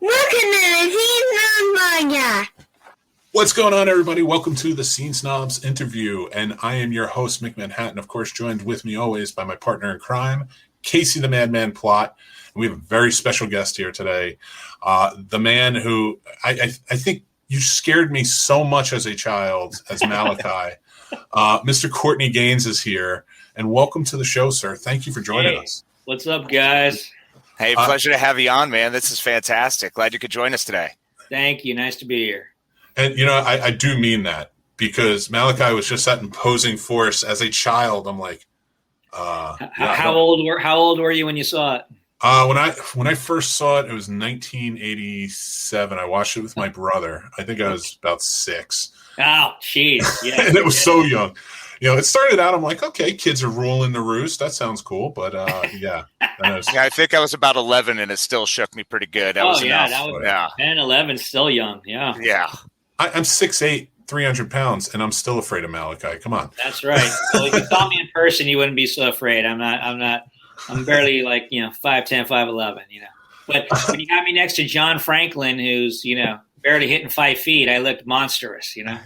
Welcome to the Scene Snobs podcast. What's going on, everybody? Welcome to the Scene Snobs interview, and I am your host, Mick Manhattan, of course, joined with me always by my partner in crime, Casey the Madman Plot. We have a very special guest here today, the man who I think you scared me so much as a child, as Malachi. Mr. Courtney Gains is here, and welcome to the show, sir. Thank you for joining us. What's up, guys? Hey, pleasure to have you on, man. This is fantastic. Glad you could join us today. Thank you. Nice to be here. And, you know, I do mean that, because Malachi was just that imposing force as a child. I'm like, how old were you when you saw it? When I first saw it, it was 1987. I watched it with my brother. I think I was about 6. Oh, jeez. Yeah. And it was so young. You know, it started out, I'm like, okay, kids are ruling the roost. That sounds cool. But, yeah. I think I was about 11, and it still shook me pretty good. That was enough. 10, 11, still young. Yeah. Yeah. I'm 6'8", 300 pounds, and I'm still afraid of Malachi. Come on. That's right. Well, if you saw me in person, you wouldn't be so afraid. I'm barely 5'10", 5'11", But when you got me next to John Franklin, who's, barely hitting 5 feet, I looked monstrous, Yeah,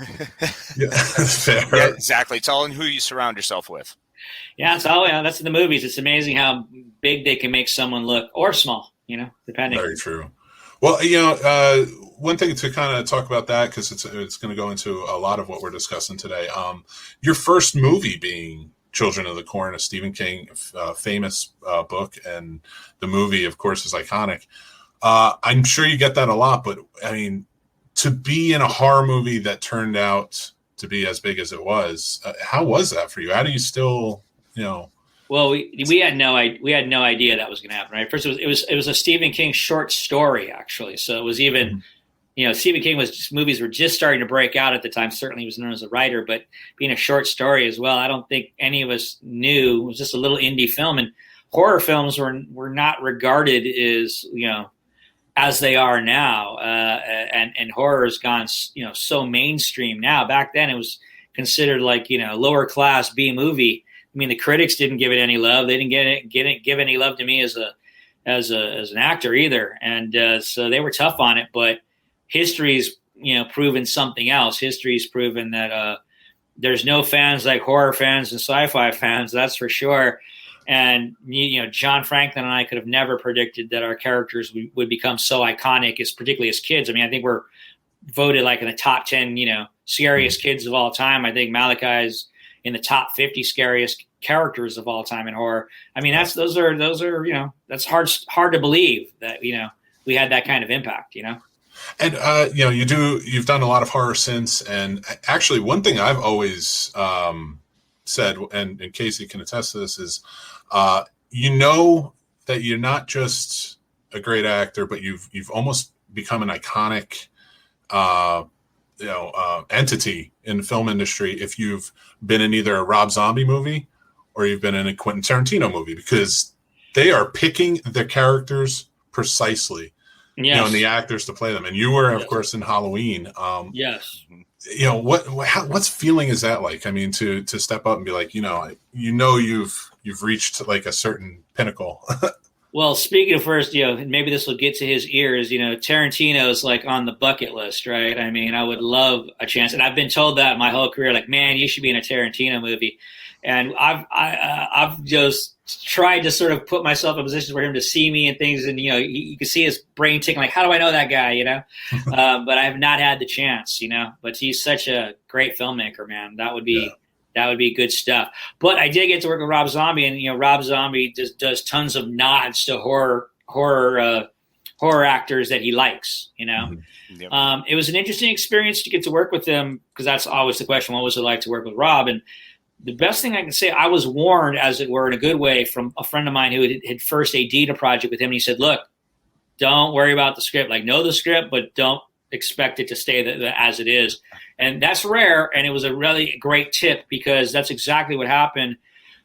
fair. Yeah, exactly. It's all in who you surround yourself with. Yeah, that's in the movies. It's amazing how big they can make someone look, or small, depending. Very true. Well, one thing to kind of talk about that, because it's going to go into a lot of what we're discussing today. Your first movie being Children of the Corn, a Stephen King famous book, and the movie, of course, is iconic. I'm sure you get that a lot, but I mean, to be in a horror movie that turned out to be as big as it was, how was that for you? How do you still, Well, we had no idea that was going to happen, right? First, it was a Stephen King short story, actually. So it was even, Stephen King movies were just starting to break out at the time. Certainly, he was known as a writer, but being a short story as well, I don't think any of us knew. It was just a little indie film, and horror films were not regarded as they are now, and horror has gone so mainstream now. Back then, it was considered lower class B movie. I mean, the critics didn't give it any love. They didn't give any love to me as an actor either, and so they were tough on it. But history's proven something else. History's proven that there's no fans like horror fans and sci-fi fans. That's for sure. And John Franklin and I could have never predicted that our characters would become so iconic, particularly as kids. I mean, I think we're voted in the top 10 scariest kids of all time. I think Malachi's in the top 50 scariest characters of all time in horror. I mean, that's hard to believe that, we had that kind of impact, And, you've done a lot of horror since. And actually, one thing I've always said, and Casey can attest to this, is, that you're not just a great actor, but you've almost become an iconic, entity in the film industry if you've been in either a Rob Zombie movie or you've been in a Quentin Tarantino movie, because they are picking the characters precisely, yes. And the actors to play them. And you were, of course, in Halloween. Yes. What's feeling is that like? I mean, to step up and be like, you've reached a certain pinnacle. Well, speaking of first, maybe this will get to his ears. Tarantino's on the bucket list, right? I mean, I would love a chance, and I've been told that my whole career. Man, you should be in a Tarantino movie. And I've just tried to sort of put myself in positions for him to see me and things, and you can see his brain ticking. How do I know that guy? But I have not had the chance. But he's such a great filmmaker, man. That would be good stuff. But I did get to work with Rob Zombie, and Rob Zombie does tons of nods to horror actors that he likes. Mm-hmm. Yep. It was an interesting experience to get to work with him, because that's always the question: what was it like to work with Rob? And the best thing I can say, I was warned, as it were, in a good way, from a friend of mine who had first AD'd a project with him. And he said, "Look, don't worry about the script. Know the script, but don't expect it to stay as it is." And that's rare, and it was a really great tip, because that's exactly what happened.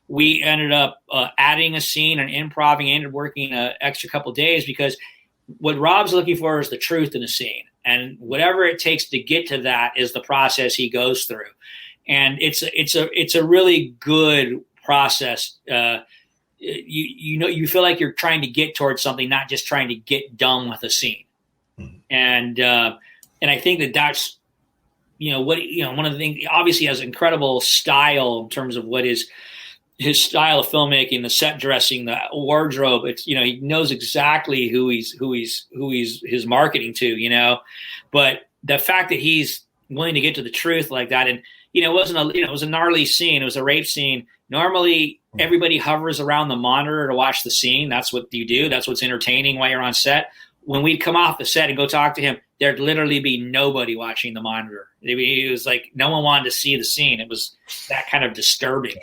We ended up adding a scene and improvising, ended up working an extra couple days, because what Rob's looking for is the truth in the scene. And whatever it takes to get to that is the process he goes through. And it's a really good process. You feel like you're trying to get towards something, not just trying to get done with a scene. And I think that's, one of the things, obviously he has incredible style in terms of what is his style of filmmaking, the set dressing, the wardrobe. It's, he knows exactly who he's his marketing to, but the fact that he's willing to get to the truth like that. And, it was a gnarly scene. It was a rape scene. Normally everybody hovers around the monitor to watch the scene. That's what you do. That's what's entertaining while you're on set. When we'd come off the set and go talk to him, there'd literally be nobody watching the monitor. It was like no one wanted to see the scene. It was that kind of disturbing,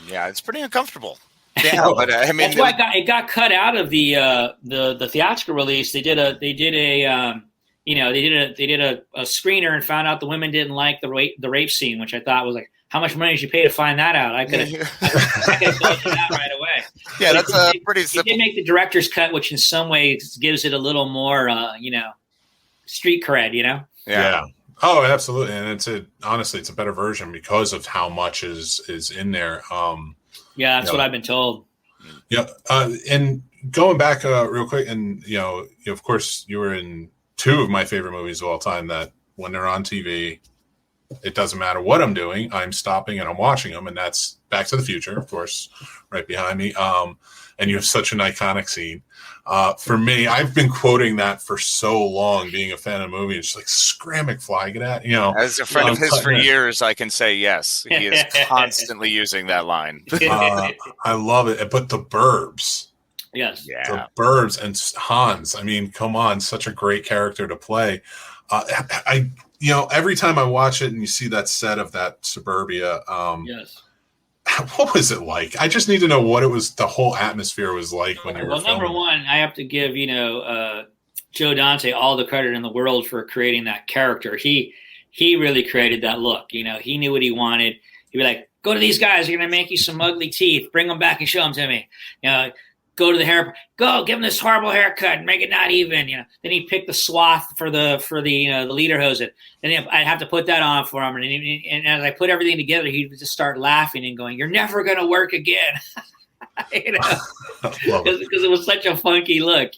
Yeah, it's pretty uncomfortable. Yeah, but I mean, that's why it got cut out of the theatrical release. They did a screener and found out the women didn't like the rape scene, which I thought was like, how much money did you pay to find that out? I could have told you that right away. Yeah, but that's pretty simple. He did make the director's cut, which in some ways gives it a little more, street cred, Yeah. Oh, absolutely. And honestly, it's a better version because of how much is in there. Yeah, that's what I've been told. Yeah. And going back real quick, and, of course, you were in two of my favorite movies of all time that when they're on TV, it doesn't matter what I'm doing, I'm stopping and I'm watching them. And that's Back to the Future, of course, right behind me. And you have such an iconic scene. For me, I've been quoting that for so long, being a fan of the movie. It's like, scram McFly, get at, As a friend of his for years, I can say yes. He is constantly using that line. I love it. But the Burbs. Yes. Yeah. The Burbs and Hans. I mean, come on, such a great character to play. Every time I watch it and you see that set of that suburbia, yes. What was it like? I just need to know what it was. The whole atmosphere was like when you were. Well, number one, I have to give Joe Dante all the credit in the world for creating that character. He really created that look. He knew what he wanted. He'd be like, "Go to these guys. They're gonna make you some ugly teeth. Bring them back and show them to me." Go to the hair. Go give him this horrible haircut and make it not even. Then he picked the swath for the leader hose. Then I'd have to put that on for him. And as I put everything together, he'd just start laughing and going, "You're never gonna work again," because it was such a funky look,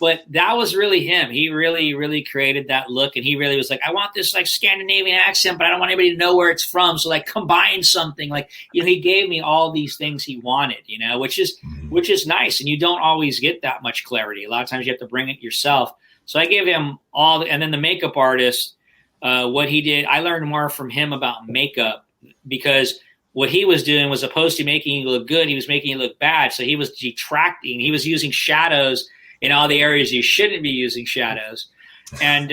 But that was really him. He really, really created that look, and he really was like, "I want this like Scandinavian accent, but I don't want anybody to know where it's from. So like combine something." Like he gave me all these things he wanted, which is nice. And you don't always get that much clarity. A lot of times you have to bring it yourself. So I gave him and then the makeup artist, what he did, I learned more from him about makeup because what he was doing was opposed to making you look good, he was making you look bad. So he was detracting. He was using shadows in all the areas you shouldn't be using shadows. And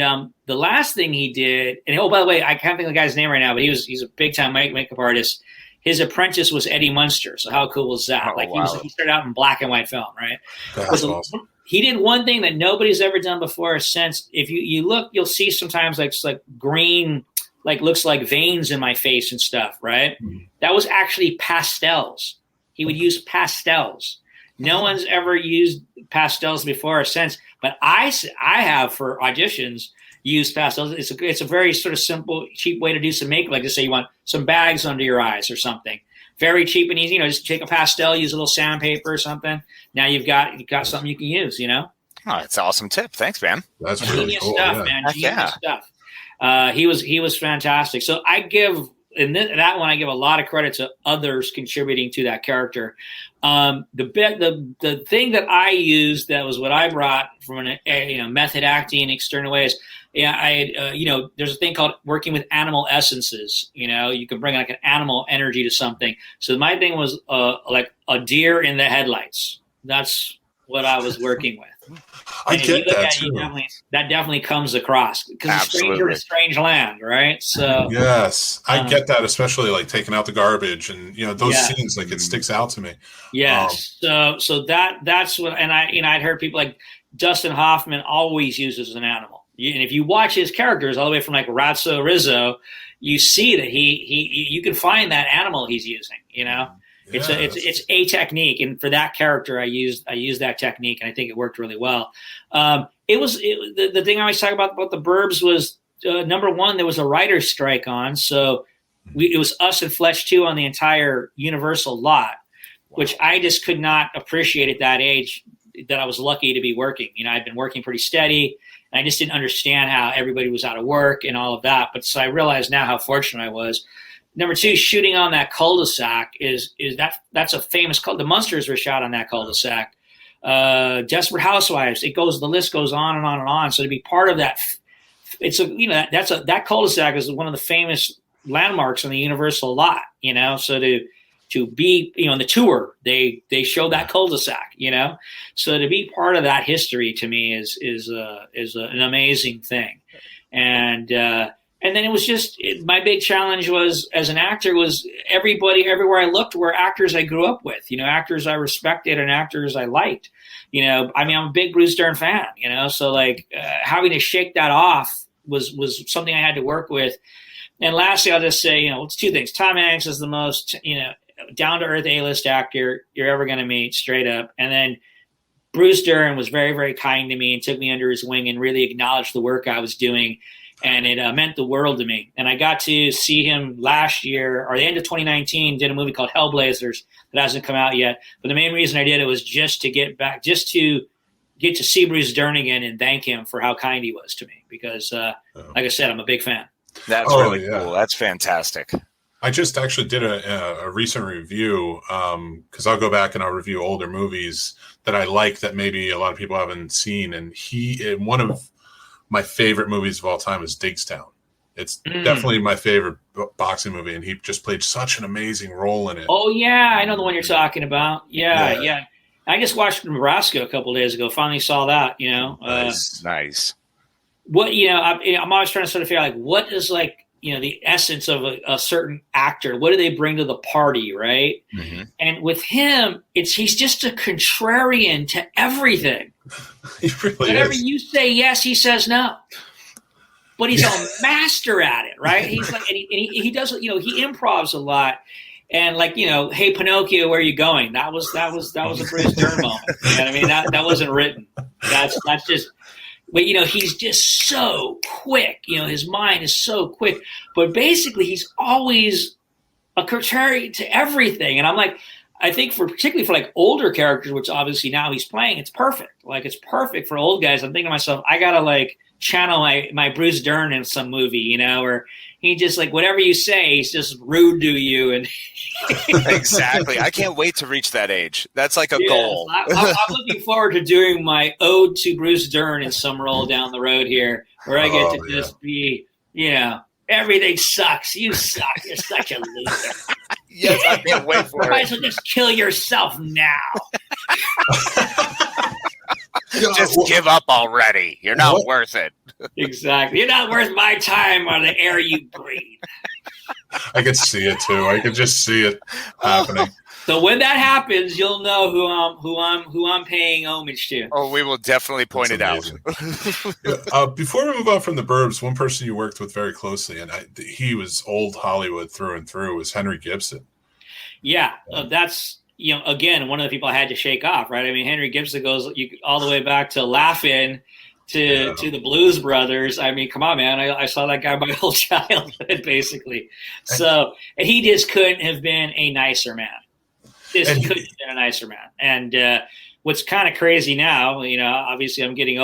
the last thing he did, and by the way, I can't think of the guy's name right now, but he's a big time makeup artist. His apprentice was Eddie Munster. So how cool was that? He started out in black and white film, right? That's awesome. He did one thing that nobody's ever done before since. If you look, you'll see sometimes like green, like looks like veins in my face and stuff, right? Mm-hmm. That was actually pastels. He would use pastels. No one's ever used pastels before or since, but I have for auditions used pastels. It's a very sort of simple, cheap way to do some makeup. Like to say you want some bags under your eyes or something. Very cheap and easy. Just take a pastel, use a little sandpaper or something. Now you've got something you can use. Oh, that's an awesome tip. Thanks, man. That's really genius cool. Stuff, yeah. Man. Genius stuff. He was fantastic. So I give. In that one, I give a lot of credit to others contributing to that character. The thing that I used that was what I brought from method acting external ways. There's a thing called working with animal essences. You can bring like an animal energy to something. So my thing was like a deer in the headlights. That's what I was working with. I get that too. That definitely comes across because a stranger in a strange land, right? So yes, I get that, especially like taking out the garbage and those scenes. Like it sticks out to me. Yes, so that's what, and I'd heard people like Dustin Hoffman always uses an animal, and if you watch his characters all the way from like Ratso Rizzo, you see that you can find that animal he's using. Yes. It's a technique, and for that character, I used that technique, and I think it worked really well. The thing I always talk about the Burbs was number one, there was a writer's strike on, so it was us and Fletch 2 on the entire Universal lot, which I just could not appreciate at that age. that I was lucky to be working. I'd been working pretty steady, and I just didn't understand how everybody was out of work and all of that. But so I realized now how fortunate I was. Number two, shooting on that cul-de-sac that's a famous the Munsters were shot on that cul-de-sac. Desperate Housewives. The list goes on and on and on. So to be part of that, that cul-de-sac is one of the famous landmarks on the Universal lot. So to be in the tour, they show that cul-de-sac. So to be part of that history to me is an amazing thing, and then it was just my big challenge was as an actor was everybody everywhere I looked were actors I grew up with, actors I respected and actors I liked. I'm a big Bruce Dern fan, so having to shake that off was something I had to work with. And lastly, I'll just say, it's two things. Tom Hanks is the most, down to earth A-list actor you're ever going to meet, straight up. And then Bruce Dern was very, very kind to me and took me under his wing and really acknowledged the work I was doing. And it meant the world to me. And I got to see him last year, or the end of 2019, did a movie called Hellblazers that hasn't come out yet. But the main reason I did it was just to get to see Bruce Dern again and thank him for how kind he was to me. Because, like I said, I'm a big fan. That's really cool. That's fantastic. I just actually did a recent review because I'll go back and I'll review older movies that I like that maybe a lot of people haven't seen. And one of my favorite movies of all time is Digstown. It's definitely my favorite boxing movie, and he just played such an amazing role in it. Oh, yeah. I know the one you're talking about. Yeah. I just watched Nebraska a couple of days ago. Finally saw that, Nice. What, I'm always trying to sort of figure out, what is the essence of a certain actor? What do they bring to the party, right? Mm-hmm. And with him, he's just a contrarian to everything. He really Whenever is. you say yes, he says no. But he's a master at it, right? He's and he does, he improvs a lot. And hey Pinocchio, where are you going? That was a Bruce Dern moment. You know what I mean? That wasn't written. That's just. But, he's just so quick. His mind is so quick. But basically, he's always a contrary to everything. And I'm I think particularly for older characters, which obviously now he's playing, it's perfect. It's perfect for old guys. I'm thinking to myself, I got to channel my Bruce Dern in some movie, where he just whatever you say, he's just rude to you. And exactly. I can't wait to reach that age. That's a goal. I'm looking forward to doing my ode to Bruce Dern in some role down the road here, where I get to just be, everything sucks. You suck. You're such a loser. Yes, I can't wait for it. Might as well just kill yourself now. Just give up already. You're not worth it. Exactly. You're not worth my time or the air you breathe. I could see it too. I could just see it happening. So when that happens, you'll know who I'm paying homage to. Oh, we will definitely point it out. Before we move on from the Burbs, one person you worked with very closely, and he was old Hollywood through and through, was Henry Gibson. Yeah, that's again one of the people I had to shake off, right? I mean, Henry Gibson goes all the way back to Laugh-In to the Blues Brothers. I mean, come on, man! I saw that guy my whole childhood, basically. So, and he just couldn't have been a nicer man. Couldn't have been a nicer man. And what's kind of crazy now, obviously I'm getting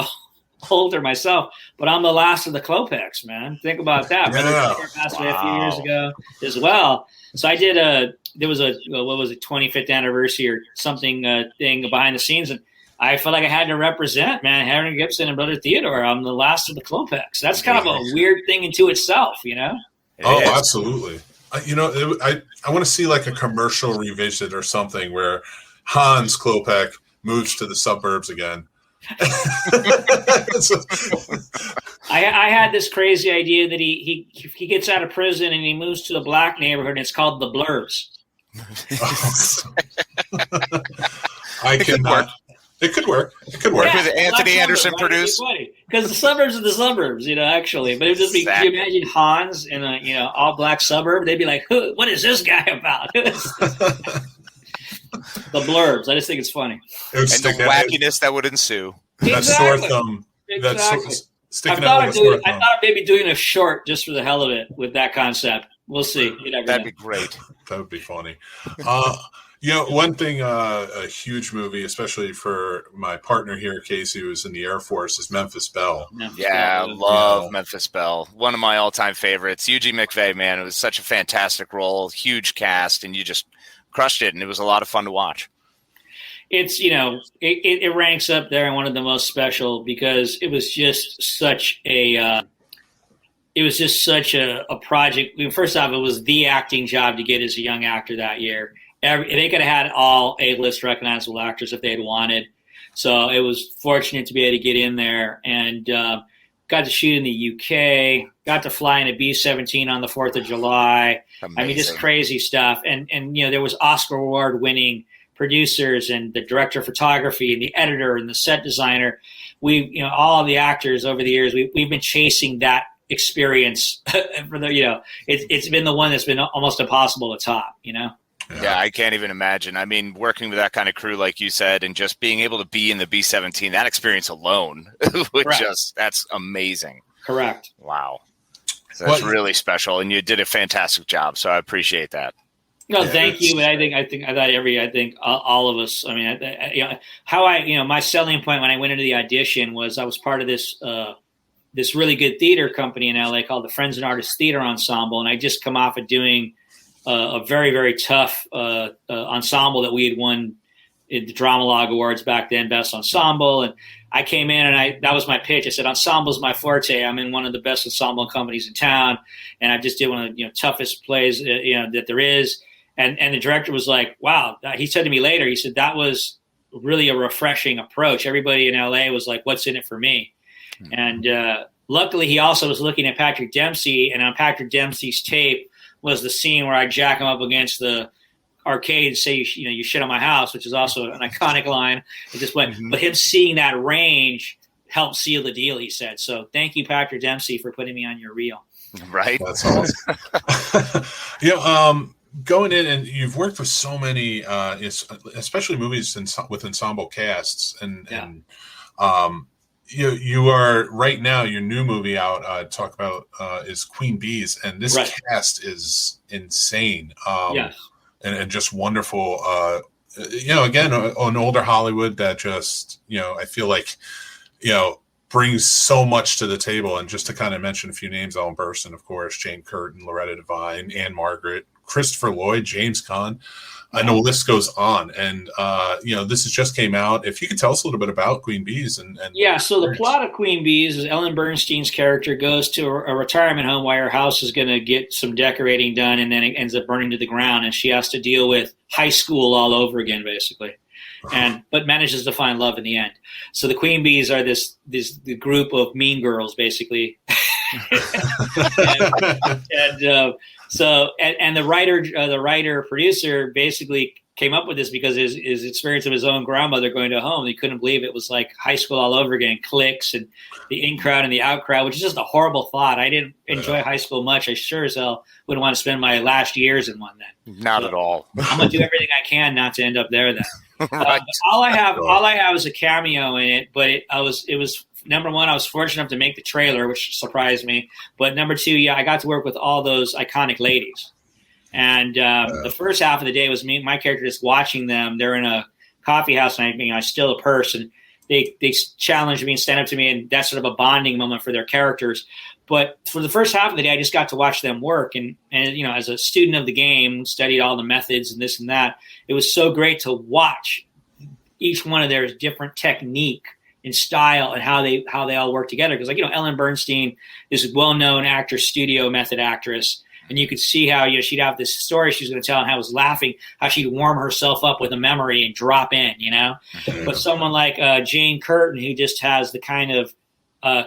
older myself, but I'm the last of the Klopeks, man. Think about that. Yeah. Brother passed away a few years ago as well. So I did there was a 25th anniversary or something thing behind the scenes, and I felt like I had to represent, man, Henry Gibson and Brother Theodore. I'm the last of the Klopeks. That's kind of a weird thing into itself, Absolutely. I want to see a commercial revisit or something where Hans Klopek moves to the suburbs again. I had this crazy idea that he gets out of prison and he moves to a black neighborhood, and it's called the Blurbs. I cannot. It could work. Work with Anthony Anderson produced. Because the suburbs are the suburbs, actually. But it would just be, can you imagine Hans in a, all black suburb? They'd be like, what is this guy about? The Blurbs. I just think it's funny. And the wackiness that would ensue. That sore thumb. Exactly. Sticking out like a sore thumb. I thought of maybe doing a short just for the hell of it with that concept. We'll see. That'd be great. That would be funny. One thing, a huge movie, especially for my partner here, Casey, who's in the Air Force, is Memphis Belle. I love Memphis Belle. One of my all-time favorites. Eugene McVeigh, man, it was such a fantastic role, huge cast, and you just crushed it, and it was a lot of fun to watch. It's, it ranks up there in one of the most special because it was just such a project. I mean, first off, it was the acting job to get as a young actor that year. They could have had all A-list recognizable actors if they had wanted. So it was fortunate to be able to get in there and got to shoot in the UK, got to fly in a B-17 on the 4th of July. Amazing. I mean, just crazy stuff. And there was Oscar award-winning producers and the director of photography and the editor and the set designer. All of the actors over the years, we've been chasing that experience for it's been the one that's been almost impossible to top, Yeah, I can't even imagine. I mean, working with that kind of crew, like you said, and just being able to be in the B-17, that experience alone that's amazing. Correct. Wow. So that's really special, and you did a fantastic job. So I appreciate that. No, thank you. But I think all of us. I mean, my selling point when I went into the audition was I was part of this really good theater company in LA called the Friends and Artists Theater Ensemble, and I just come off of doing a very, very tough ensemble that we had won the Drama Log Awards back then, Best Ensemble. And I came in and that was my pitch. I said, ensemble's my forte. I'm in one of the best ensemble companies in town. And I just did one of the toughest plays that there is. And the director was like, wow. He said to me later, he said, that was really a refreshing approach. Everybody in LA was like, what's in it for me? Mm-hmm. And luckily, he also was looking at Patrick Dempsey. And on Patrick Dempsey's tape was the scene where I jack him up against the arcade and say, you shit on my house, which is also an iconic line. It just went, but him seeing that range helped seal the deal, he said. So thank you, Patrick Dempsey, for putting me on your reel. Right. That's awesome. Going in, and you've worked with so many, especially movies with ensemble casts, and you are right now, your new movie out, talk about is Queen Bees, and this cast is insane. Yes. And just wonderful. Again, on older Hollywood that just, I feel like, brings so much to the table. And just to kind of mention a few names, Ellen Burstyn, of course, Jane Curtin, Loretta Devine, Anne Margaret, Christopher Lloyd, James Caan. I know the list goes on. And, this has just came out. If you could tell us a little bit about Queen Bees. So the plot of Queen Bees is Ellen Bernstein's character goes to a retirement home while her house is going to get some decorating done, and then it ends up burning to the ground, and she has to deal with high school all over again, basically. But manages to find love in the end. So the Queen Bees are the group of mean girls, basically. And the writer producer basically came up with this because his experience of his own grandmother going to a home, he couldn't believe it was like high school all over again, cliques and the in crowd and the out crowd, which is just a horrible thought. I didn't enjoy high school much. I sure as hell wouldn't want to spend my last years in one then. Not at all. I'm gonna do everything I can not to end up there then. Right. All I have is a cameo in it, but it was number one, I was fortunate enough to make the trailer, which surprised me. But number two, I got to work with all those iconic ladies. And the first half of the day was me, my character, just watching them. They're in a coffee house, and I steal a purse, and they challenge me and stand up to me, and that's sort of a bonding moment for their characters. But for the first half of the day, I just got to watch them work. And as a student of the game, studied all the methods and this and that. It was so great to watch each one of their different technique and style and how they all work together. Because Ellen Bernstein is a well-known actor, studio method actress. And you could see how she'd have this story she's going to tell, and how I was laughing, how she'd warm herself up with a memory and drop in, Mm-hmm. But someone like Jane Curtin, who just has the kind of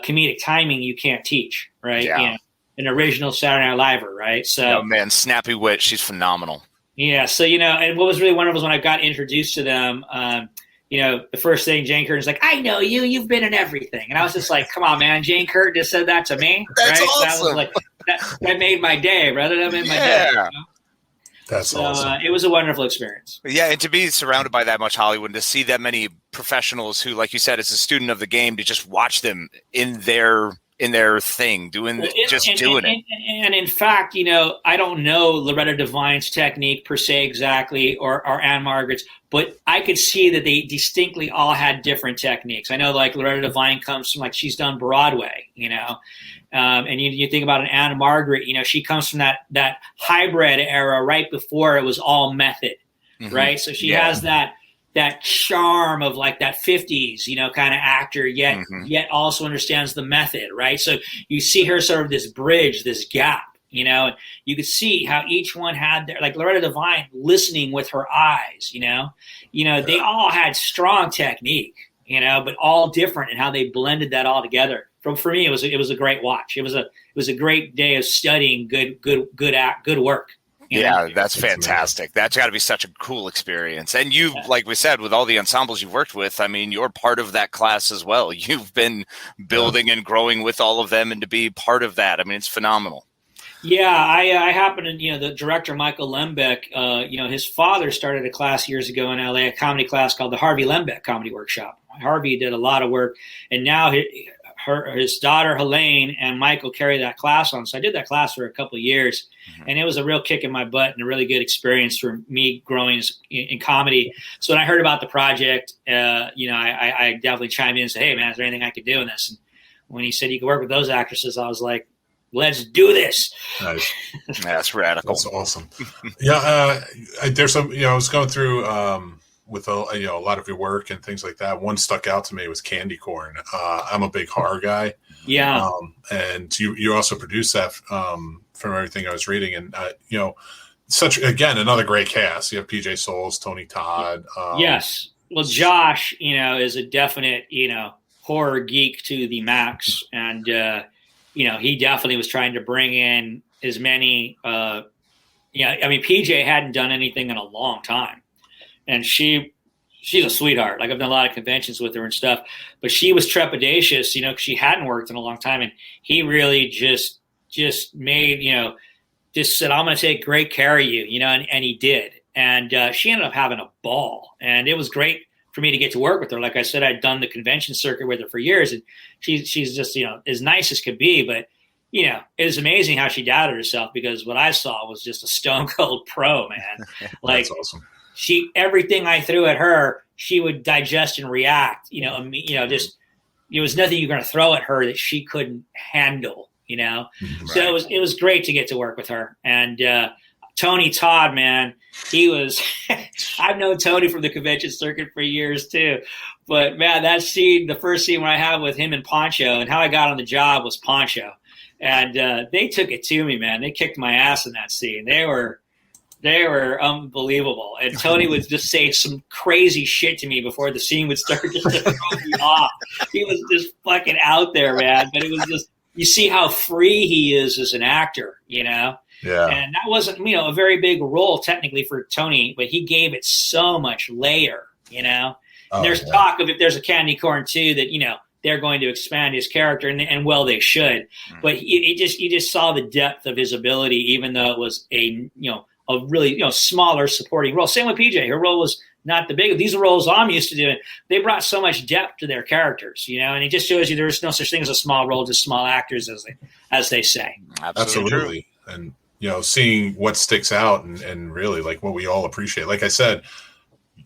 comedic timing you can't teach, right? Yeah. An original Saturday Night Liver, right? So, snappy wit. She's phenomenal. Yeah. So, and what was really wonderful was when I got introduced to them, the first thing Jane Curtin's like, I know you, you've been in everything. And I was just like, come on, man. Jane Curtin just said that to me. That's right? awesome. So that was like, that made my day, brother. That made my day. That's awesome. It was a wonderful experience. Yeah, and to be surrounded by that much Hollywood, to see that many professionals who, like you said, as a student of the game, to just watch them in their in their thing, doing it. And in fact, you know, I don't know Loretta Devine's technique per se exactly, or Anne Margaret's, but I could see that they distinctly all had different techniques. I know, like, Loretta Devine comes from, like, she's done Broadway, you know, and you think about an Anne Margaret, you know, she comes from that hybrid era right before it was all method, right? So she has that charm of, like, that 50s, you know, kind of actor, yet also understands the method, right? So you see her sort of this bridge, this gap, you know, and you could see how each one had their, like, Loretta Devine listening with her eyes, you know, they all had strong technique, you know, but all different in how they blended that all together. For me, it was a great watch. It was a great day of studying good work. Yeah, that's fantastic. That's got to be such a cool experience. And you, like we said, with all the ensembles you've worked with, I mean, you're part of that class as well. You've been building and growing with all of them, and to be part of that, I mean, it's phenomenal. Yeah, I happen to, you know, the director, Michael Lembeck, you know, his father started a class years ago in LA, a comedy class called the Harvey Lembeck Comedy Workshop. Harvey did a lot of work, and now his daughter Helene and Michael carry that class on. So I did that class for a couple of years, and it was a real kick in my butt and a really good experience for me growing in comedy. So when I heard about the project, you know, I definitely chimed in and said, "Hey, man, is there anything I could do in this?" And when he said you could work with those actresses, I was like, "Let's do this." Nice. That's radical. That's awesome. Yeah, there's some. You know, I was going through. With a lot of your work and things like that. One stuck out to me was Candy Corn. I'm a big horror guy. Yeah. And you also produced that from everything I was reading. And, you know, again, another great cast. You have PJ Souls, Tony Todd. Yes. Well, Josh, you know, is a definite, you know, horror geek to the max. And, you know, he definitely was trying to bring in as many, I mean, PJ hadn't done anything in a long time. And she's a sweetheart. Like, I've done a lot of conventions with her and stuff, but she was trepidatious, you know, because she hadn't worked in a long time. And he really just made, you know, just said, "I'm going to take great care of you," you know, and he did. And she ended up having a ball. And it was great for me to get to work with her. Like I said, I'd done the convention circuit with her for years, and she's just, you know, as nice as could be. But, you know, it was amazing how she doubted herself, because what I saw was just a stone cold pro, man. Like, that's awesome. Everything I threw at her, she would digest and react. You know, just, there was nothing you're going to throw at her that she couldn't handle. You know, right. So it was great to get to work with her. And Tony Todd, man, he was. I've known Tony from the convention circuit for years too, but man, that scene, the first scene when I had with him and Poncho, and how I got on the job was Poncho, and they took it to me, man. They kicked my ass in that scene. They were unbelievable. And Tony would just say some crazy shit to me before the scene would start, just to throw me off. He was just fucking out there, man. But it was just, you see how free he is as an actor, you know? Yeah. And that wasn't, you know, a very big role technically for Tony, but he gave it so much layer, you know? And there's talk of, if there's a Candy Corn 2, that, you know, they're going to expand his character, and well, they should. But you just saw the depth of his ability, even though it was a really, you know, smaller supporting role. Same with PJ. Her role was not the big. These are roles I'm used to doing. They brought so much depth to their characters, you know, and it just shows you there's no such thing as a small role, just small actors, as they say. Absolutely. And, you know, seeing what sticks out and really, like, what we all appreciate. Like I said,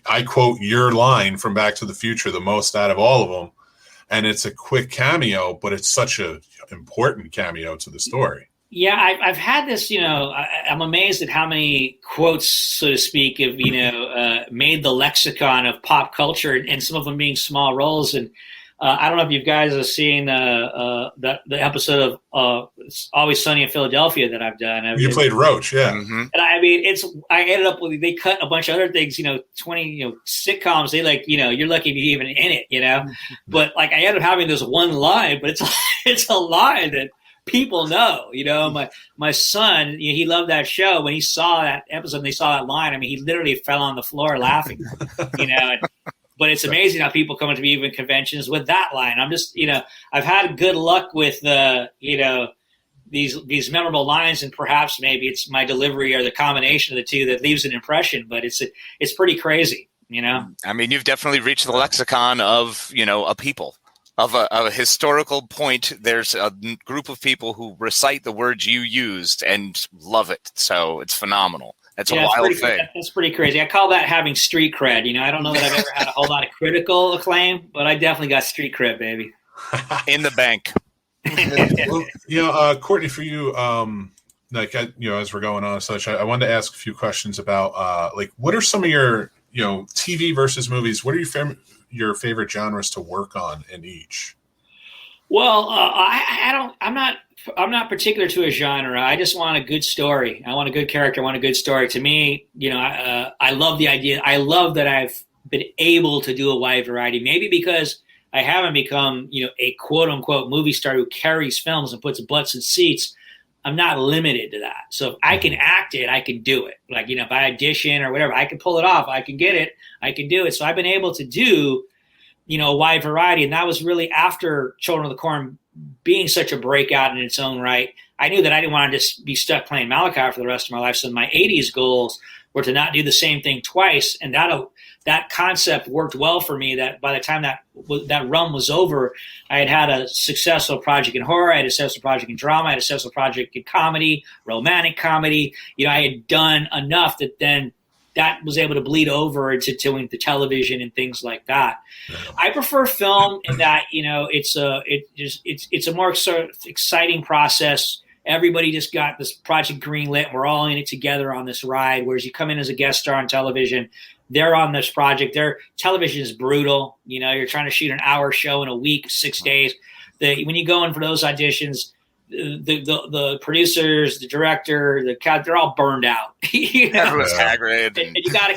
I quote your line from Back to the Future the most out of all of them, and it's a quick cameo, but it's such a important cameo to the story. Yeah, I've had this, you know, I'm amazed at how many quotes, so to speak, have, you know, made the lexicon of pop culture, and some of them being small roles. And I don't know if you guys have seen the episode of It's Always Sunny in Philadelphia that I've done. You played Roach, yeah. Mm-hmm. And I mean, I ended up with, they cut a bunch of other things, you know, 20, you know, sitcoms. They, like, you know, you're lucky to be even in it, you know. But, like, I ended up having this one line, but it's a line that people know, you know. My son, you know, he loved that show. When he saw that episode and they saw that line, I mean, he literally fell on the floor laughing, you know. But it's amazing how people come to me even conventions with that line. I'm just, you know, I've had good luck with, you know, these memorable lines, and perhaps maybe it's my delivery or the combination of the two that leaves an impression. But it's pretty crazy, you know. I mean, you've definitely reached the lexicon of, you know, a people. of a historical point. There's a group of people who recite the words you used and love it. So it's phenomenal. That's a wild thing. That's pretty crazy. I call that having street cred. I don't know that I've ever had a whole lot of critical acclaim, but I definitely got street cred, baby. In the bank. Well, Courtney, for you, as we're going on and such, I wanted to ask a few questions about, what are some of your, TV versus movies? What are your favorite genres to work on in each? Well, I'm not particular to a genre. I just want a good story. I want a good character. I want a good story. To me, I love the idea. I love that I've been able to do a wide variety. Maybe because I haven't become, a quote unquote movie star who carries films and puts butts in seats. I'm not limited to that. So if I can act it, I can do it. Like, if I audition or whatever, I can pull it off. I can get it. I can do it. So I've been able to do, a wide variety. And that was really after Children of the Corn being such a breakout in its own right. I knew that I didn't want to just be stuck playing Malachi for the rest of my life. So my 80s goals were to not do the same thing twice. And that concept worked well for me, that by the time that run was over, I had a successful project in horror. I had a successful project in drama. I had a successful project in comedy, romantic comedy. I had done enough that then that was able to bleed over into doing the television and things like that. I prefer film in that, it's a more sort of exciting process. Everybody just got this project greenlit. We're all in it together on this ride. Whereas you come in as a guest star on television, they're on this project. Their television is brutal. You're trying to shoot an hour show in a week, 6 days. When you go in for those auditions, the producers, the director, they're all burned out. Everyone's haggard, and you kind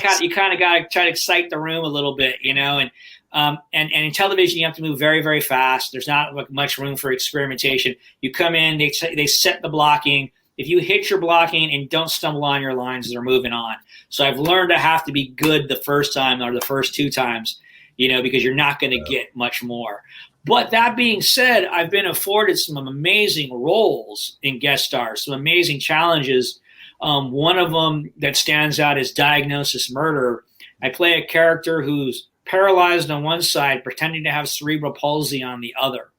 of got to try to excite the room a little bit, and in television you have to move very, very fast. There's not much room for experimentation. You come in, they set the blocking. If you hit your blocking and don't stumble on your lines, they're moving on. So I've learned to have to be good the first time or the first 2 times, because you're not going to get much more. But that being said, I've been afforded some amazing roles in guest stars, some amazing challenges. One of them that stands out is Diagnosis Murder. I play a character who's paralyzed on one side, pretending to have cerebral palsy on the other.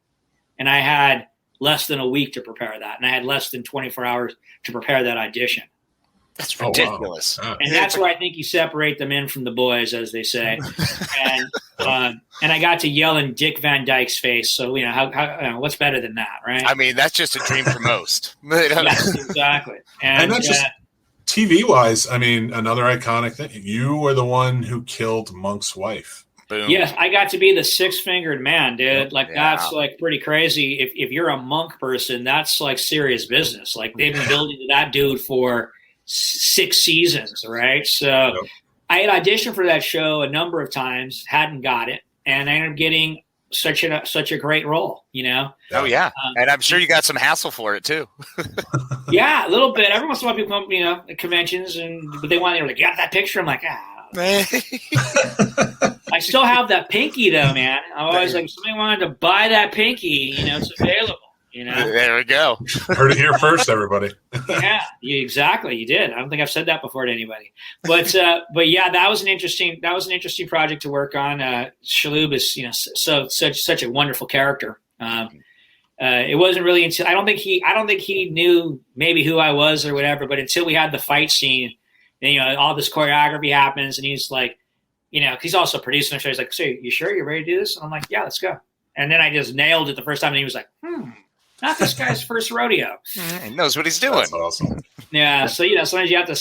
And I had less than a week to prepare that. And I had less than 24 hours to prepare that audition. That's ridiculous. Wow. And that's where I think you separate the men from the boys, as they say. And I got to yell in Dick Van Dyke's face. So, what's better than that, right? I mean, that's just a dream for most. Yes, exactly. And not just TV-wise, I mean, another iconic thing. You were the one who killed Monk's wife. Boom. Yes, I got to be the 6-fingered man, dude. That's pretty crazy. If you're a Monk person, that's serious business. They've been building to that dude for 6 seasons, right? So I had auditioned for that show a number of times, hadn't got it, and I ended up getting such a great role, Oh yeah, and I'm sure you got some hassle for it too. Yeah, a little bit. Every once in a while, people come, at conventions, but they were like, "You got that picture?" I'm like, I still have that pinky though, man. I always if somebody wanted to buy that pinky, it's available. There we go. Heard it here first, everybody. Yeah, exactly. You did. I don't think I've said that before to anybody. But yeah, that was an interesting project to work on. Shaloub is such a wonderful character. It wasn't really until I don't think he knew maybe who I was or whatever. But until we had the fight scene, and, all this choreography happens, and he's like, he's also producing the show. He's like, "So you sure you're ready to do this?" And I'm like, "Yeah, let's go." And then I just nailed it the first time, and he was like, not this guy's first rodeo. He knows what he's doing. That's awesome. Yeah. So, sometimes you have to,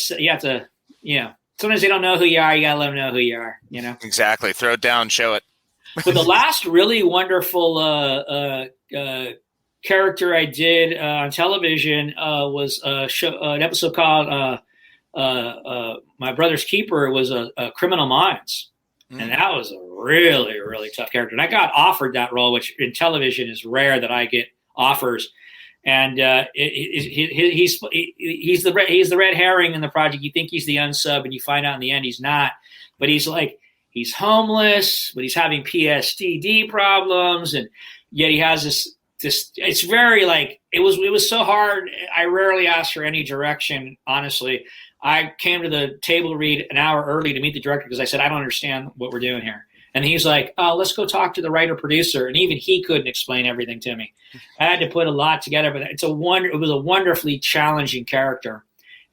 sometimes they don't know who you are. You got to let them know who you are, Exactly. Throw it down, show it. But the last really wonderful character I did on television was an episode called My Brother's Keeper. It was a Criminal Minds. And that was a really, really tough character. And I got offered that role, which in television is rare that I get offers. And he's the red herring in the project. You think he's the unsub, and you find out in the end he's not. But he's homeless, but he's having PTSD problems, and yet he has this. It's very it was so hard. I rarely asked for any direction, honestly. I came to the table to read an hour early to meet the director because I said, I don't understand what we're doing here. And he's like, oh, let's go talk to the writer producer. And even he couldn't explain everything to me. I had to put a lot together, but it was a wonderfully challenging character.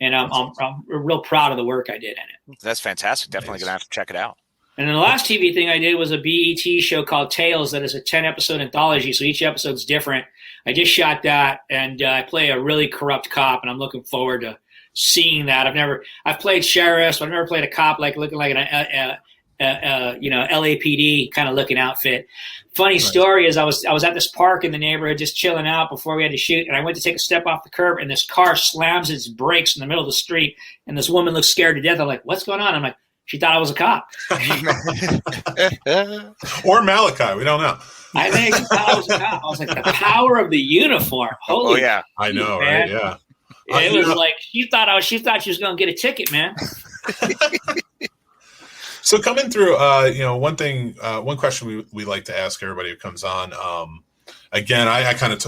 And I'm real proud of the work I did in it. That's fantastic. Definitely going to have to check it out. And then the last TV thing I did was a BET show called Tales that is a 10-episode anthology, so each episode's different. I just shot that, and I play a really corrupt cop, and I'm looking forward to seeing that. I've played sheriffs, but I've never played a cop looking like an LAPD kind of looking outfit. Funny story is I was at this park in the neighborhood just chilling out before we had to shoot, and I went to take a step off the curb, and this car slams its brakes in the middle of the street, and this woman looks scared to death. I'm like, what's going on? I'm like, she thought I was a cop. Or Malachi. We don't know. I think she thought I was a cop. I was like, the power of the uniform. Holy yeah. I know, man. right? Yeah. It was like she thought she was going to get a ticket, man. So coming through, one question we like to ask everybody who comes on. Again, I kind of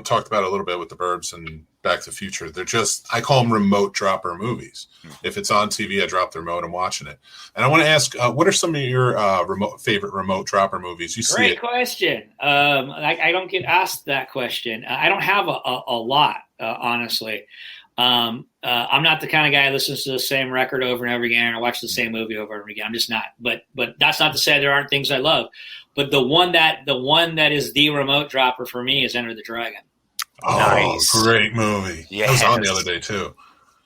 talked about it a little bit with the Burbs and Back to the Future. They're I call them remote dropper movies. If it's on TV, I drop the remote, I'm watching it. And I want to ask, what are some of your favorite remote dropper movies? Great question. I don't get asked that question. I don't have a lot, honestly. I'm not the kind of guy who listens to the same record over and over again or watch the same movie over and over again. I'm just not. But that's not to say there aren't things I love. But the one that is the remote dropper for me is Enter the Dragon. Oh, nice. Great movie. Yeah, it was on the other day too.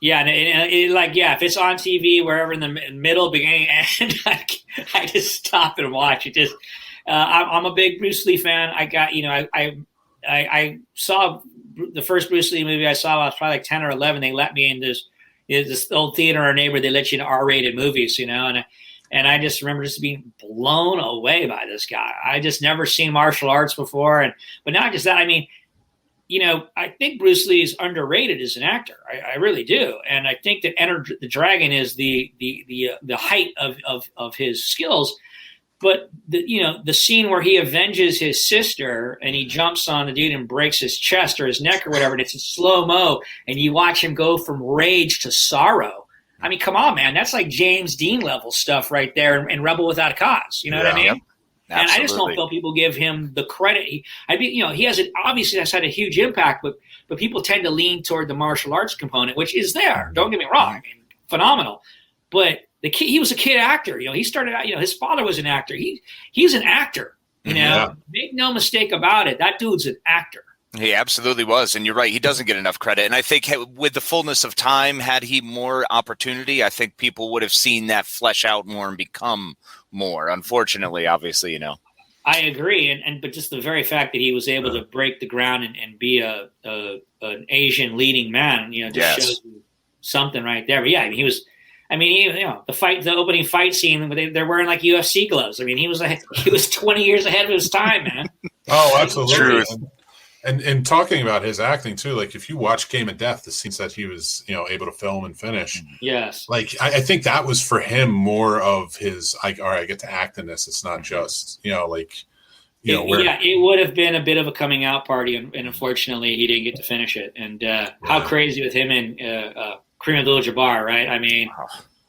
Yeah, and if it's on TV, wherever in the middle, beginning, end, I just stop and watch it. Just, I'm a big Bruce Lee fan. I saw the first Bruce Lee movie I saw. I was probably like 10 or 11. They let me in this old theater in our neighborhood. They let you in R-rated movies, and I just remember just being blown away by this guy. I just never seen martial arts before, but not just that. I mean, I think Bruce Lee is underrated as an actor. I really do, and I think that Enter the Dragon is the height of his skills. But the scene where he avenges his sister and he jumps on the dude and breaks his chest or his neck or whatever, and it's in slow-mo, and you watch him go from rage to sorrow. I mean, come on, man. That's like James Dean level stuff right there in Rebel Without a Cause. You know what I mean? Yep. And I just don't feel people give him the credit. He has obviously that's had a huge impact, but people tend to lean toward the martial arts component, which is there. Don't get me wrong. I mean, phenomenal. But he was a kid actor. He started out, his father was an actor. He's an actor, Make no mistake about it. That dude's an actor. He absolutely was. And you're right. He doesn't get enough credit. And I think with the fullness of time, had he more opportunity, I think people would have seen that flesh out more and become more. Unfortunately, obviously, I agree. But just the very fact that he was able to break the ground and be an Asian leading man, shows you something right there. But yeah, I mean, he was. I mean, the opening fight scene, they're wearing like UFC gloves. I mean, he was 20 years ahead of his time, man. Oh, absolutely. Truth. And talking about his acting too, like if you watch Game of Death, the scenes that he was, able to film and finish. Yes. Like I think that was for him more of his all right, I get to act in this. It's not just, it would have been a bit of a coming out party, and unfortunately he didn't get to finish it. And how crazy with him and Kareem Abdul-Jabbar, right? I mean,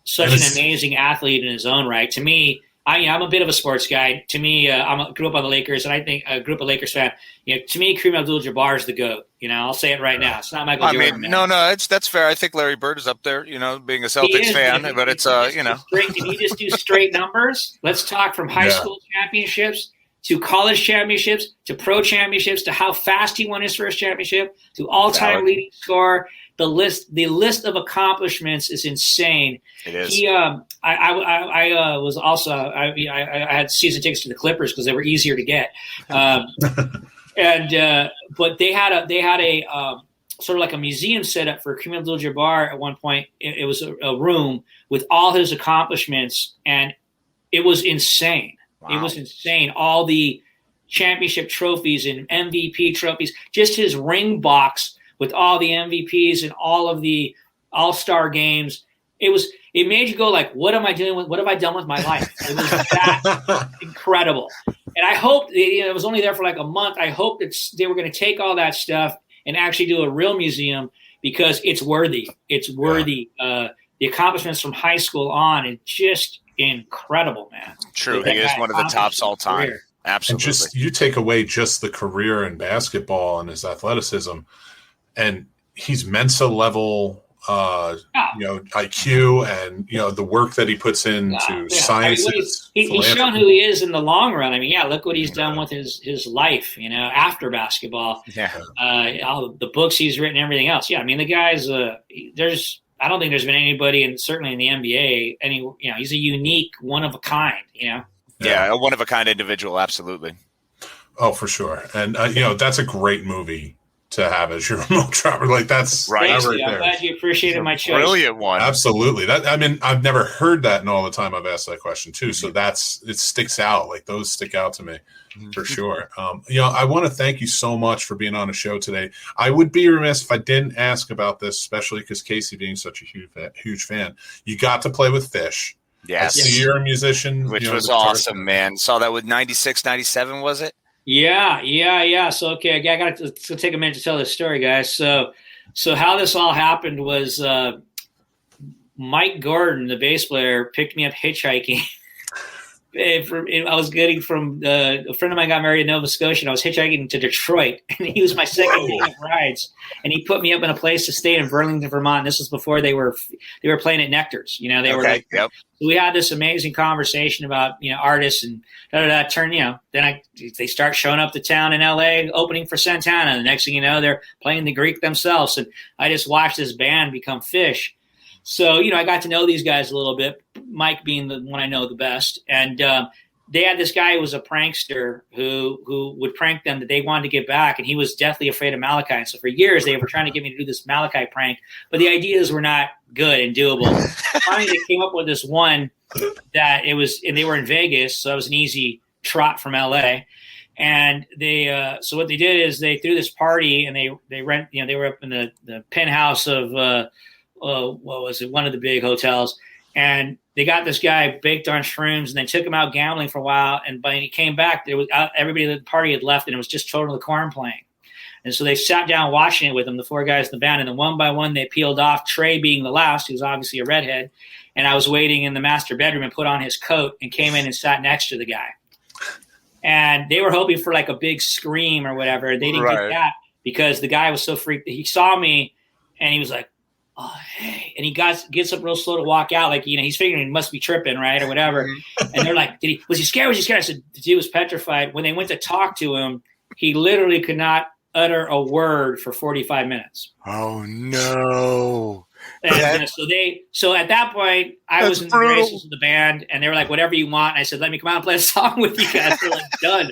such an amazing athlete in his own right. To me, I'm a bit of a sports guy. To me, grew up on the Lakers, and I think I grew up a Lakers fan. To me, Kareem Abdul-Jabbar is the GOAT. I'll say it right now. It's not Michael Jordan. No, that's fair. I think Larry Bird is up there. Being a Celtics fan, but it's Can you just do straight numbers? Let's talk from high school championships to college championships to pro championships to how fast he won his first championship to all-time leading scorer. The list of accomplishments is insane. It is. I was also I had season tickets to the Clippers because they were easier to get, but they had a sort of like a museum set up for Kareem Abdul-Jabbar at one point. It was a room with all his accomplishments, and it was insane. Wow. It was insane. All the championship trophies and MVP trophies, just his ring box with all the MVPs and all of the all-star games. It made you go like, what am I doing with, what have I done with my life? It was that incredible. And I hope, it was only there for like a month. I hope that they were going to take all that stuff and actually do a real museum because it's worthy. It's worthy. The accomplishments from high school on, and just incredible, man. True. That He is guy one of the tops all time. career. Absolutely. And just you take away just the career in basketball and his athleticism, and he's Mensa level, IQ, and the work that he puts into sciences. He's shown who he is in the long run. I mean, look what he's done with his life, after basketball. Yeah. All the books he's written, everything else. Yeah, I mean, the guy's I don't think there's been anybody, and certainly in the NBA, he's a unique, one of a kind. Yeah, a one of a kind individual. Absolutely. Oh, for sure. And that's a great movie to have as your remote dropper. Like that's right. I'm there. glad you appreciated my choice. Brilliant one. Absolutely. I've never heard that in all the time I've asked that question too. So it sticks out. Like those stick out to me for sure. I want to thank you so much for being on the show today. I would be remiss if I didn't ask about this, especially because Casey being such a huge fan. You got to play with Fish. Yes. So you're a musician. Which was awesome, man. Saw that with 96, 97, was it? Yeah. So, okay, I got to take a minute to tell this story, guys. So how this all happened was Mike Gordon, the bass player, picked me up hitchhiking. I was getting from a friend of mine got married in Nova Scotia, and I was hitchhiking to Detroit, and he was my second day of rides, and he put me up in a place to stay in Burlington, Vermont. And this was before they were playing at Nectar's. They were like, yep. So we had this amazing conversation about artists and they start showing up to town in LA, opening for Santana. The next thing you know, they're playing the Greek themselves, and I just watched this band become Fish. So, I got to know these guys a little bit, Mike being the one I know the best. And they had this guy who was a prankster who would prank them that they wanted to get back, and he was deathly afraid of Malachi. And so for years, they were trying to get me to do this Malachi prank, but the ideas were not good and doable. Finally, they came up with this one and they were in Vegas, so it was an easy trot from LA. And they so what they did is they threw this party, and they were up in the penthouse of what was it? One of the big hotels. And they got this guy baked on shrooms, and they took him out gambling for a while. And when he came back, there was everybody at the party had left, and it was just Children of the Corn playing. And so they sat down watching it with him, the four guys in the band. And then one by one, they peeled off, Trey being the last, who's obviously a redhead. And I was waiting in the master bedroom and put on his coat and came in and sat next to the guy. And they were hoping for like a big scream or whatever. They didn't get that because the guy was so freaked. He saw me and he was like, "Oh, hey." And he gets up real slow to walk out. Like, he's figuring he must be tripping, right? Or whatever. And they're like, was he scared? Was he scared? I said, the dude was petrified. When they went to talk to him, he literally could not utter a word for 45 minutes. Oh, no. And so at that point, I was in the graces of the band, and they were like, "Whatever you want." And I said, "Let me come out and play a song with you guys." They're like, "Done."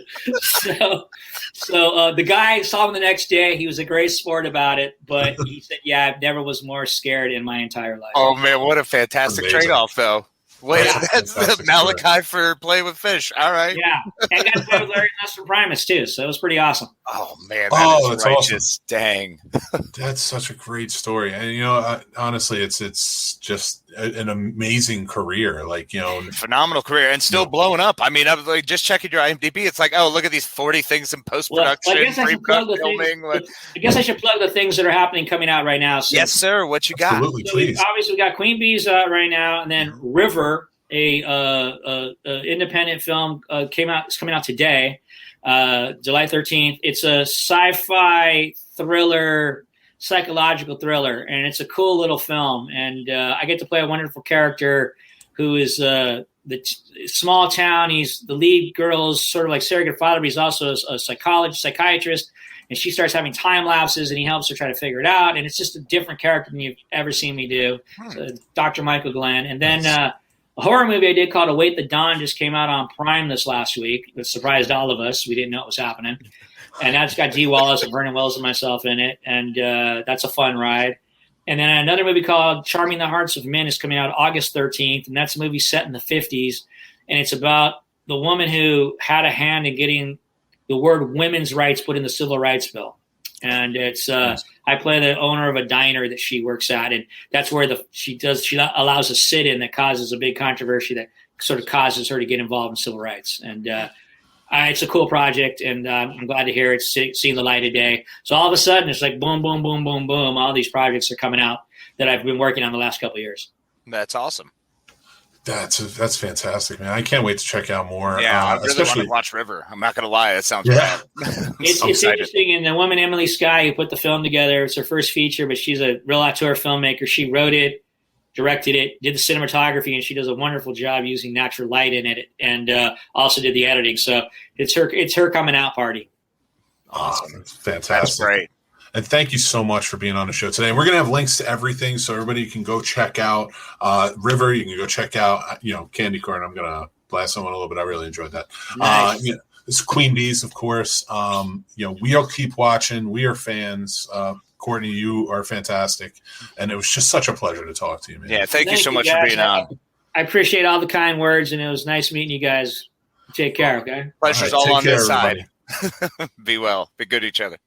So the guy saw him the next day. He was a great sport about it, but he said, "Yeah, I never was more scared in my entire life." Oh man, what a fantastic trade-off, though. Wait, that's the Malachi for Play with Fish. All right. Yeah, and got to play with Larry Lester Primus too, so it was pretty awesome. Oh man, that's righteous. Awesome. Dang, that's such a great story, and honestly, it's just an amazing career. Like phenomenal career, and still blowing up. I mean, I was like just checking your IMDb. It's like, oh, look at these 40 things in post-production, pre-production filming. I guess I should plug the things that are happening, coming out right now. So, yes, sir. What you got? Absolutely, please. Obviously, we got Queen Bees out right now, and then River. A independent film it's coming out today, July 13th. It's a sci-fi thriller, psychological thriller, and it's a cool little film. And I get to play a wonderful character who is the small town. He's the lead girl's sort of like surrogate father, but he's also a psychiatrist. And she starts having time lapses, and he helps her try to figure it out. And it's just a different character than you've ever seen me do. Dr. Michael Glenn. And then a horror movie I did called Await the Dawn just came out on Prime this last week. It surprised all of us. We didn't know it was happening. And that's got Dee Wallace and Vernon Wells and myself in it. And that's a fun ride. And then another movie called Charming the Hearts of Men is coming out August 13th. And that's a movie set in the 50s. And it's about the woman who had a hand in getting the word women's rights put in the Civil Rights Bill. And it's I play the owner of a diner that she works at, and that's where she allows a sit-in that causes a big controversy that sort of causes her to get involved in civil rights. And it's a cool project, and I'm glad to hear it's seeing the light of day. So all of a sudden, it's like boom, boom, boom, boom, boom. All these projects are coming out that I've been working on the last couple of years. That's awesome. That's fantastic, man. I can't wait to check out more. Yeah, I really want to watch River. I'm not going to lie. That sounds rad. It's interesting. And the woman, Emily Skye, who put the film together, it's her first feature, but she's a real auteur filmmaker. She wrote it, directed it, did the cinematography, and she does a wonderful job using natural light in it, and also did the editing. So it's her coming out party. Awesome. It's fantastic. That's great. And thank you so much for being on the show today. And we're going to have links to everything, so everybody can go check out River. You can go check out, Candy Corn. I'm going to blast someone a little bit. I really enjoyed that. Nice. It's Queen Bees, of course. We'll keep watching. We are fans. Courtney, you are fantastic. And it was just such a pleasure to talk to you, man. Yeah, thank you so much for being on. I appreciate all the kind words, and it was nice meeting you guys. Take care, okay? Pleasure's all on this side. Be well. Be good to each other.